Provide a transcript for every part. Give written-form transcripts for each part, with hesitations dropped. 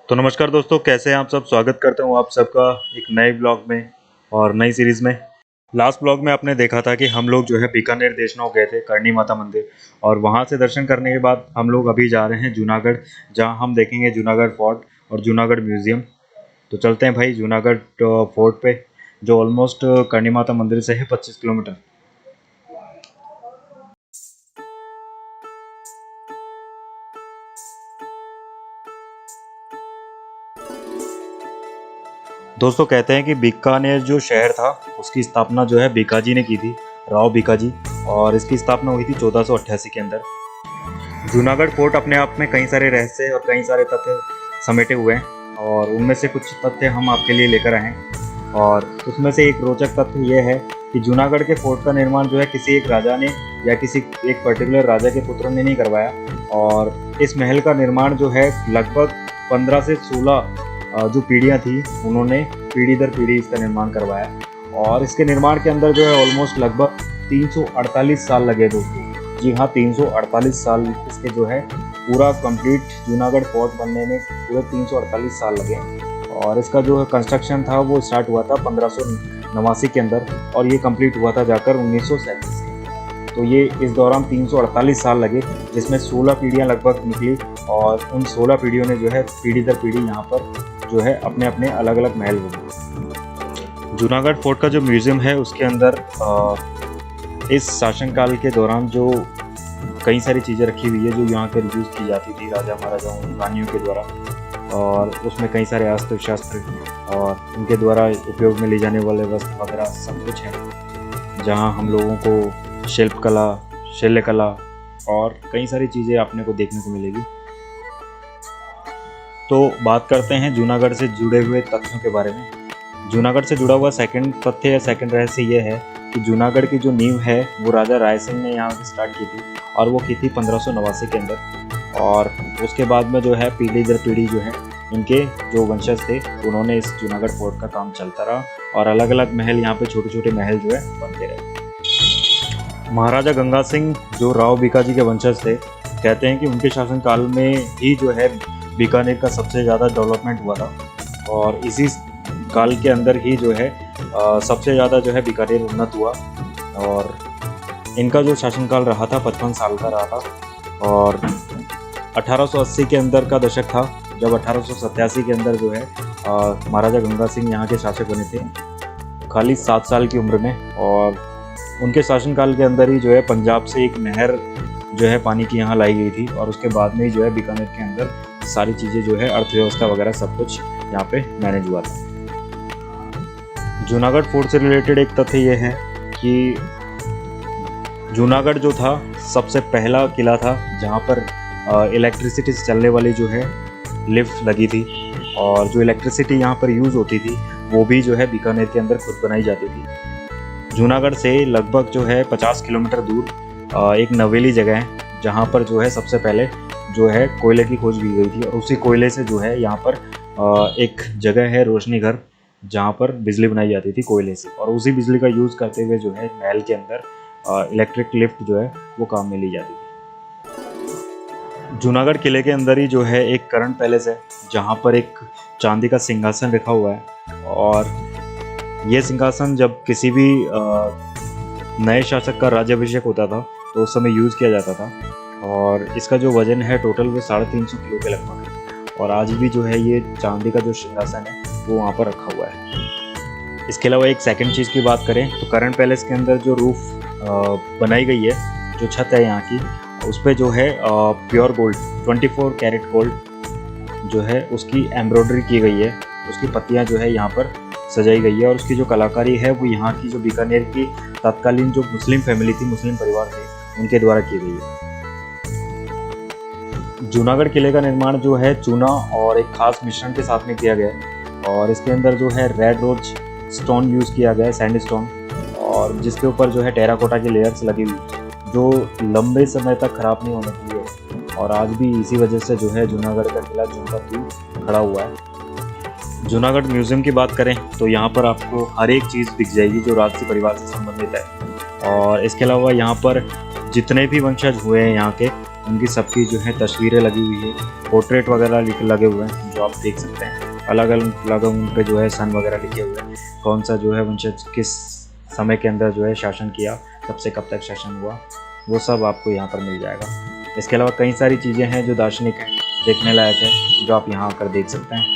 तो नमस्कार दोस्तों, कैसे हैं आप सब। स्वागत करता हूं आप सबका एक नए ब्लॉग में और नई सीरीज़ में। लास्ट ब्लॉग में आपने देखा था कि हम लोग जो है बीकानेर देशनोक गए थे, करणी माता मंदिर, और वहां से दर्शन करने के बाद हम लोग अभी जा रहे हैं जूनागढ़, जहां हम देखेंगे जूनागढ़ फोर्ट और जूनागढ़ म्यूज़ियम। तो चलते हैं भाई जूनागढ़ फोर्ट पे, जो ऑलमोस्ट करणी माता मंदिर से है 25 किलोमीटर। दोस्तों, कहते हैं कि बीकानेर जो शहर था उसकी स्थापना जो है बीकाजी ने की थी, राव बीकाजी, और इसकी स्थापना हुई थी 1488 के अंदर। जूनागढ़ फोर्ट अपने आप में कई सारे रहस्य और कई सारे तथ्य समेटे हुए हैं, और उनमें से कुछ तथ्य हम आपके लिए लेकर आए हैं। और उसमें से एक रोचक तथ्य यह है कि जूनागढ़ के फोर्ट का निर्माण जो है किसी एक राजा ने या किसी एक पर्टिकुलर राजा के पुत्र ने नहीं करवाया, और इस महल का निर्माण जो है लगभग 15 से 16 जो पीढ़ियाँ थी उन्होंने पीढ़ी दर पीढ़ी इसका निर्माण करवाया। और इसके निर्माण के अंदर जो है ऑलमोस्ट लगभग 348 साल लगे दोस्तों। जी हाँ, 348 साल इसके जो है पूरा कंप्लीट जूनागढ़ फोर्ट बनने में पूरे 348 साल लगे। और इसका जो है कंस्ट्रक्शन था वो स्टार्ट हुआ था 1589 के अंदर, और ये कंप्लीट हुआ था जाकर 1937 में। तो ये इस दौरान 348 साल लगे, जिसमें 16 पीढ़ियाँ लगभग निकली, और उन 16 पीढ़ियों ने जो है पीढ़ी दर पीढ़ी यहाँ पर जो है अपने अपने अलग अलग महल बने। जूनागढ़ फोर्ट का जो म्यूज़ियम है उसके अंदर इस शासनकाल के दौरान जो कई सारी चीज़ें रखी हुई है जो यहाँ पर यूज़ की जाती थी राजा महाराजाओं रानियों के द्वारा, और उसमें कई सारे अस्त्र शस्त्र और उनके द्वारा उपयोग में ले जाने वाले वस्त्र वगैरह सब कुछ है, जहाँ हम लोगों को शिल्पकला, शैल्यकला और कई सारी चीज़ें आपने को देखने को मिलेगी। तो बात करते हैं जूनागढ़ से जुड़े हुए तथ्यों के बारे में। जूनागढ़ से जुड़ा हुआ सेकंड तथ्य या सेकंड रहस्य ये है कि जूनागढ़ की जो नींव है वो राजा राय सिंह ने यहाँ से स्टार्ट की थी, और वो की थी 1589 के अंदर। और उसके बाद में जो है पीढ़ी दर पीढ़ी जो है इनके जो वंशज थे उन्होंने इस जूनागढ़ फोर्ट का काम चलता रहा, और अलग अलग महल यहाँ पे छोटे छोटे महल जो है बनते रहे। महाराजा गंगा सिंह जो राव बीकाजी के वंशज थे, कहते हैं कि उनके शासनकाल में ही जो है बीकानेर का सबसे ज़्यादा डेवलपमेंट हुआ था, और इसी काल के अंदर ही जो है सबसे ज़्यादा जो है बीकानेर उन्नत हुआ। और इनका जो शासनकाल रहा था 55 साल का रहा था, और 1880 के अंदर का दशक था जब 1887 के अंदर जो है महाराजा गंगा सिंह यहाँ के शासक बने थे, खाली 7 साल की उम्र में। और उनके शासनकाल के अंदर ही जो है पंजाब से एक नहर जो है पानी की यहाँ लाई गई थी, और उसके बाद में ही जो है बीकानेर के अंदर सारी चीज़ें जो है अर्थव्यवस्था वगैरह सब कुछ यहाँ पे मैनेज हुआ था। जूनागढ़ फोर्ट से रिलेटेड एक तथ्य ये है कि जूनागढ़ जो था सबसे पहला किला था जहाँ पर इलेक्ट्रिसिटी से चलने वाली जो है लिफ्ट लगी थी, और जो इलेक्ट्रिसिटी यहाँ पर यूज़ होती थी वो भी जो है बीकानेर के अंदर खुद बनाई जाती थी। जूनागढ़ से लगभग जो है 50 किलोमीटर दूर एक नवेली जगह है जहाँ पर जो है सबसे पहले जो है कोयले की खोज की गई थी, और उसी कोयले से जो है यहाँ पर एक जगह है रोशनी घर जहाँ पर बिजली बनाई जाती थी कोयले से, और उसी बिजली का यूज़ करते हुए जो है महल के अंदर इलेक्ट्रिक लिफ्ट जो है वो काम में ली जाती थी। जूनागढ़ किले के अंदर ही जो है एक करण पैलेस है जहाँ पर एक चांदी का सिंहासन रखा हुआ है, और ये सिंहासन जब किसी भी नए शासक का राज्याभिषेक होता था तो उस समय यूज़ किया जाता था, और इसका जो वजन है टोटल वो 350 किलो के लगभग है, और आज भी जो है ये चांदी का जो सिंहासन है वो वहाँ पर रखा हुआ है। इसके अलावा एक सेकंड चीज़ की बात करें तो करण पैलेस के अंदर जो रूफ बनाई गई है, जो छत है यहाँ की, उस पर जो है प्योर गोल्ड 24 कैरेट गोल्ड जो है उसकी एम्ब्रॉयडरी की गई है, उसकी पत्तियाँ जो है यहाँ पर सजाई गई है, और उसकी जो कलाकारी है वो यहाँ की जो बीकानेर की तत्कालीन जो मुस्लिम फैमिली थी, मुस्लिम परिवार थे, उनके द्वारा की गई है। जूनागढ़ किले का निर्माण जो है चूना और एक खास मिश्रण के साथ में किया गया है, और इसके अंदर जो है रेड रोज स्टोन यूज़ किया गया है, सैंड स्टोन, और जिसके ऊपर जो है टेराकोटा की लेयर्स लगी हुई जो लंबे समय तक खराब नहीं होने की है, और आज भी इसी वजह से जो है जूनागढ़ का किला झुमका क्यों खड़ा हुआ है। जूनागढ़ म्यूज़ियम की बात करें तो यहाँ पर आपको हर एक चीज़ दिख जाएगी जो राजसी परिवार से संबंधित है, और इसके अलावा यहाँ पर जितने भी वंशज हुए हैं यहाँ के उनकी सबकी जो है तस्वीरें लगी हुई है, पोर्ट्रेट वगैरह लगे हुए हैं जो आप देख सकते हैं। अलग अलग उन पे जो है सन वगैरह लिखे हुए हैं, कौन सा जो है वंशज किस समय के अंदर जो है शासन किया, कब से कब तक शासन हुआ, वो सब आपको यहाँ पर मिल जाएगा। इसके अलावा कई सारी चीज़ें हैं जो दार्शनिक हैं, देखने लायक है, जो आप यहाँ आकर देख सकते हैं।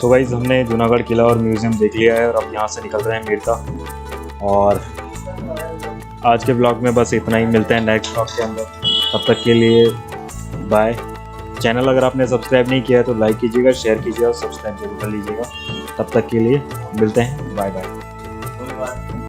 तो गाइस हमने जूनागढ़ किला और म्यूज़ियम देख लिया है और अब यहाँ से निकल रहे हैं मीरता। और आज के ब्लॉग में बस इतना ही, मिलते हैं नेक्स्ट ब्लॉग के अंदर। तब तक के लिए बाय। चैनल अगर आपने सब्सक्राइब नहीं किया है तो लाइक कीजिएगा, शेयर कीजिएगा और सब्सक्राइब जरूर कर लीजिएगा। तब तक के लिए मिलते हैं, बाय बाय।